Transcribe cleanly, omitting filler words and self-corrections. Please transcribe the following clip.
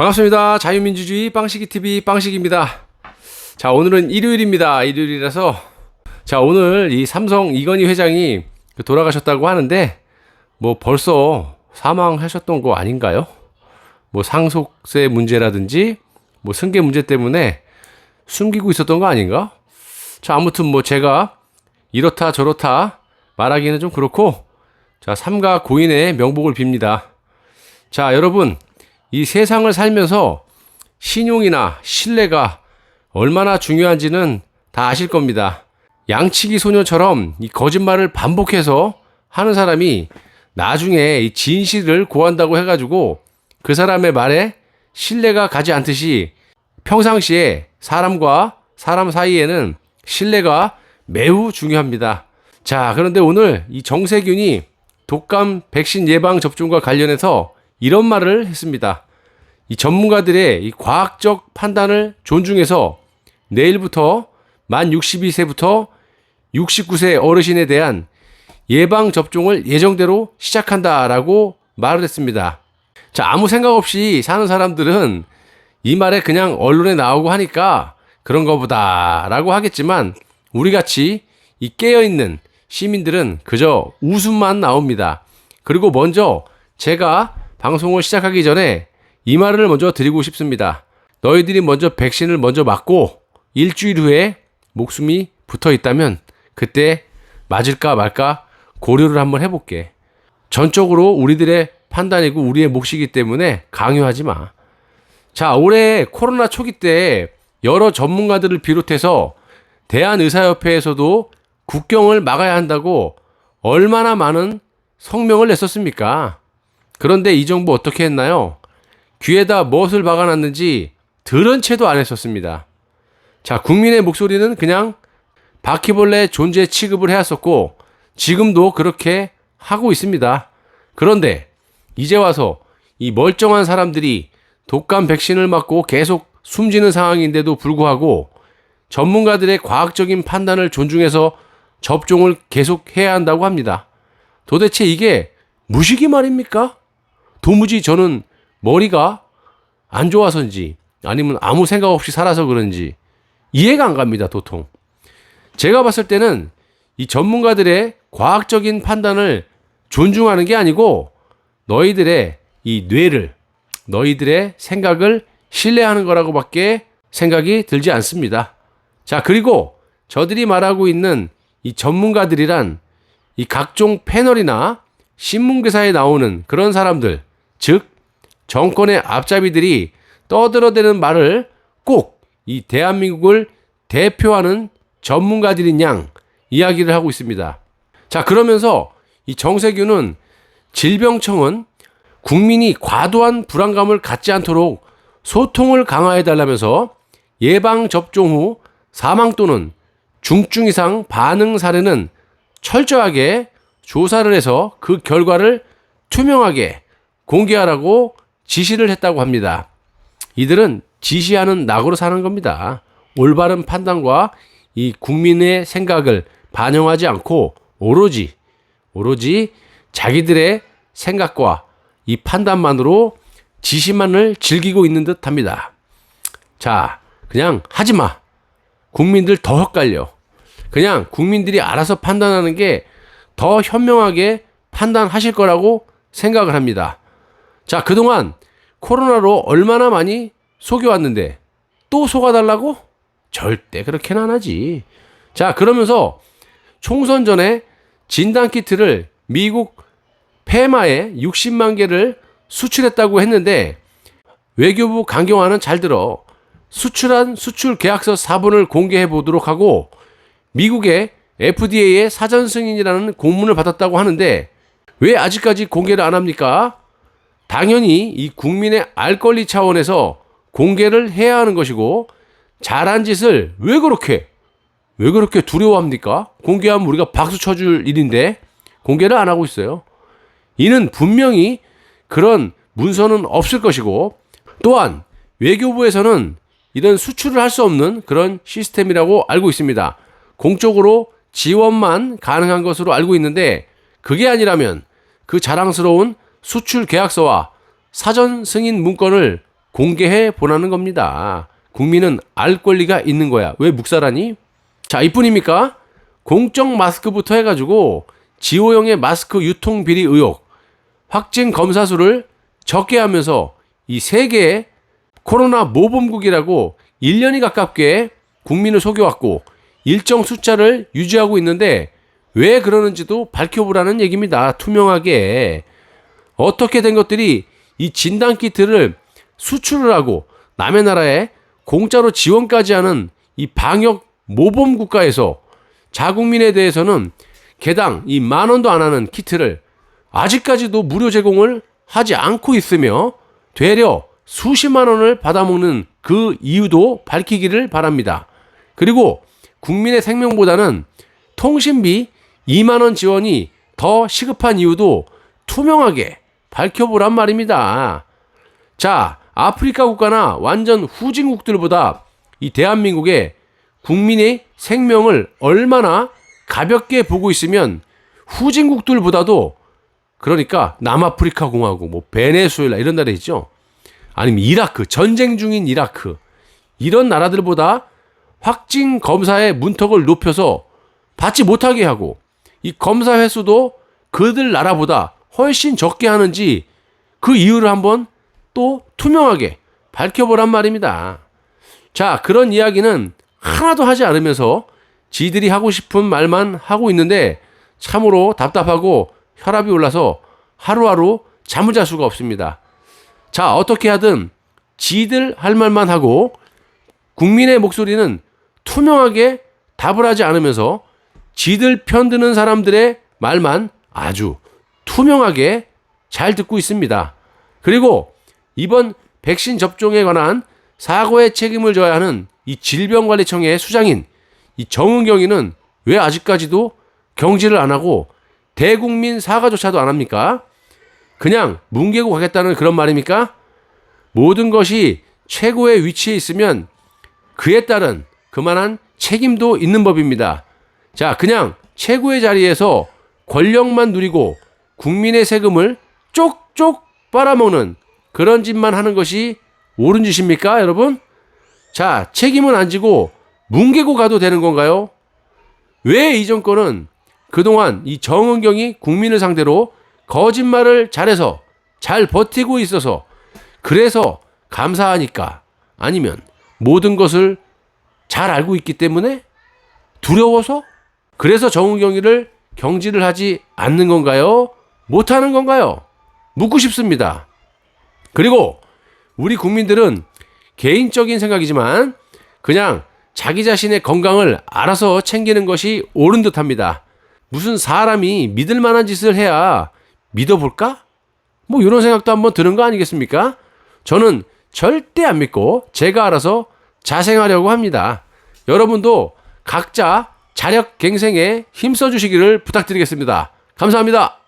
반갑습니다. 자유민주주의 빵식이TV 빵식입니다. 자, 오늘은 일요일입니다. 일요일이라서 자, 오늘 이 삼성 이건희 회장이 돌아가셨다고 하는데 뭐 벌써 사망하셨던 거 아닌가요? 뭐 상속세 문제라든지 뭐 승계 문제 때문에 숨기고 있었던 거 아닌가? 자, 아무튼 뭐 제가 이렇다 저렇다 말하기는 좀 그렇고, 자, 삼가 고인의 명복을 빕니다. 자, 여러분, 이 세상을 살면서 신용이나 신뢰가 얼마나 중요한지는 다 아실 겁니다. 양치기 소녀처럼 이 거짓말을 반복해서 하는 사람이 나중에 이 진실을 고한다고 해가지고 그 사람의 말에 신뢰가 가지 않듯이 평상시에 사람과 사람 사이에는 신뢰가 매우 중요합니다. 자, 그런데 오늘 이 정세균이 독감 백신 예방 접종과 관련해서 이런 말을 했습니다. 이 전문가들의 이 과학적 판단을 존중해서 내일부터 만 62세부터 69세 어르신에 대한 예방 접종을 예정대로 시작한다라고 말을 했습니다. 자, 아무 생각 없이 사는 사람들은 이 말에 그냥 언론에 나오고 하니까 그런가 보다라고 하겠지만, 우리같이 이 깨어있는 시민들은 그저 웃음만 나옵니다. 그리고 먼저 제가 방송을 시작하기 전에 이 말을 먼저 드리고 싶습니다. 너희들이 먼저 백신을 먼저 맞고 일주일 후에 목숨이 붙어 있다면 그때 맞을까 말까 고려를 한번 해볼게. 전적으로 우리들의 판단이고 우리의 몫이기 때문에 강요하지 마. 자, 올해 코로나 초기 때 여러 전문가들을 비롯해서 대한의사협회에서도 국경을 막아야 한다고 얼마나 많은 성명을 냈었습니까? 그런데 이 정부 어떻게 했나요? 귀에다 무엇을 박아놨는지 들은 채도 안 했었습니다. 자, 국민의 목소리는 그냥 바퀴벌레 존재 취급을 해왔었고 지금도 그렇게 하고 있습니다. 그런데 이제 와서 이 멀쩡한 사람들이 독감 백신을 맞고 계속 숨지는 상황인데도 불구하고 전문가들의 과학적인 판단을 존중해서 접종을 계속 해야 한다고 합니다. 도대체 이게 무식이 말입니까? 도무지 저는 머리가 안 좋아서인지 아니면 아무 생각 없이 살아서 그런지 이해가 안 갑니다, 도통. 제가 봤을 때는 이 전문가들의 과학적인 판단을 존중하는 게 아니고 너희들의 이 뇌를, 너희들의 생각을 신뢰하는 거라고밖에 생각이 들지 않습니다. 자, 그리고 저들이 말하고 있는 이 전문가들이란 이 각종 패널이나 신문기사에 나오는 그런 사람들, 즉 정권의 앞잡이들이 떠들어대는 말을 꼭 이 대한민국을 대표하는 전문가들인 양 이야기를 하고 있습니다. 자, 그러면서 이 정세균은 질병청은 국민이 과도한 불안감을 갖지 않도록 소통을 강화해달라면서 예방접종 후 사망 또는 중증 이상 반응 사례는 철저하게 조사를 해서 그 결과를 투명하게 공개하라고 지시를 했다고 합니다. 이들은 지시하는 낙으로 사는 겁니다. 올바른 판단과 이 국민의 생각을 반영하지 않고 오로지 자기들의 생각과 이 판단만으로 지시만을 즐기고 있는 듯 합니다. 자, 그냥 하지 마. 국민들 더 헷갈려. 그냥 국민들이 알아서 판단하는 게 더 현명하게 판단하실 거라고 생각을 합니다. 자, 그동안 코로나로 얼마나 많이 속여왔는데 또 속아달라고? 절대 그렇게는 안 하지. 자, 그러면서 총선 전에 진단키트를 미국 페마에 60만 개를 수출했다고 했는데 외교부 강경화는 잘 들어. 수출한 수출 계약서 사본을 공개해 보도록 하고 미국의 FDA의 사전 승인이라는 공문을 받았다고 하는데 왜 아직까지 공개를 안 합니까? 당연히 이 국민의 알 권리 차원에서 공개를 해야 하는 것이고, 잘한 짓을 왜 그렇게 두려워합니까? 공개하면 우리가 박수 쳐줄 일인데 공개를 안 하고 있어요. 이는 분명히 그런 문서는 없을 것이고, 또한 외교부에서는 이런 수출을 할 수 없는 그런 시스템이라고 알고 있습니다. 공적으로 지원만 가능한 것으로 알고 있는데, 그게 아니라면 그 자랑스러운 수출 계약서와 사전 승인 문건을 공개해 보라는 겁니다. 국민은 알 권리가 있는 거야. 왜 묵살하니? 자, 이뿐입니까? 공적 마스크부터 해가지고 지호형의 마스크 유통 비리 의혹, 확진 검사 수를 적게 하면서 이 세계의 코로나 모범국이라고 1년이 가깝게 국민을 속여왔고 일정 숫자를 유지하고 있는데 왜 그러는지도 밝혀보라는 얘기입니다. 투명하게. 어떻게 된 것들이 이 진단키트를 수출을 하고 남의 나라에 공짜로 지원까지 하는 이 방역 모범 국가에서 자국민에 대해서는 개당 이 10,000원도 안 하는 키트를 아직까지도 무료 제공을 하지 않고 있으며 되려 수십만 원을 받아먹는 그 이유도 밝히기를 바랍니다. 그리고 국민의 생명보다는 통신비 2만 원 지원이 더 시급한 이유도 투명하게 밝혀보란 말입니다. 자, 아프리카 국가나 완전 후진국들보다 이 대한민국의 국민의 생명을 얼마나 가볍게 보고 있으면 후진국들보다도, 그러니까 남아프리카 공화국, 뭐 베네수엘라 이런 나라 있죠. 아니면 이라크, 전쟁 중인 이라크, 이런 나라들보다 확진 검사의 문턱을 높여서 받지 못하게 하고 이 검사 횟수도 그들 나라보다 훨씬 적게 하는지 그 이유를 한번 또 투명하게 밝혀보란 말입니다. 자, 그런 이야기는 하나도 하지 않으면서 지들이 하고 싶은 말만 하고 있는데 참으로 답답하고 혈압이 올라서 하루하루 잠을 잘 수가 없습니다. 자, 어떻게 하든 지들 할 말만 하고 국민의 목소리는 투명하게 답을 하지 않으면서 지들 편드는 사람들의 말만 아주 투명하게 잘 듣고 있습니다. 그리고 이번 백신 접종에 관한 사고의 책임을 져야 하는 이 질병관리청의 수장인 이 정은경이는 왜 아직까지도 경질을 안 하고 대국민 사과조차도 안 합니까? 그냥 뭉개고 가겠다는 그런 말입니까? 모든 것이 최고의 위치에 있으면 그에 따른 그만한 책임도 있는 법입니다. 자, 그냥 최고의 자리에서 권력만 누리고 국민의 세금을 쪽쪽 빨아먹는 그런 짓만 하는 것이 옳은 짓입니까, 여러분? 자, 책임은 안 지고 뭉개고 가도 되는 건가요? 왜 이 정권은 그동안 이 정은경이 국민을 상대로 거짓말을 잘해서 잘 버티고 있어서 그래서 감사하니까, 아니면 모든 것을 잘 알고 있기 때문에 두려워서, 그래서 정은경이를 경질을 하지 않는 건가요? 못하는 건가요? 묻고 싶습니다. 그리고 우리 국민들은 개인적인 생각이지만 그냥 자기 자신의 건강을 알아서 챙기는 것이 옳은 듯합니다. 무슨 사람이 믿을 만한 짓을 해야 믿어볼까? 뭐 이런 생각도 한번 드는 거 아니겠습니까? 저는 절대 안 믿고 제가 알아서 자생하려고 합니다. 여러분도 각자 자력갱생에 힘써 주시기를 부탁드리겠습니다. 감사합니다.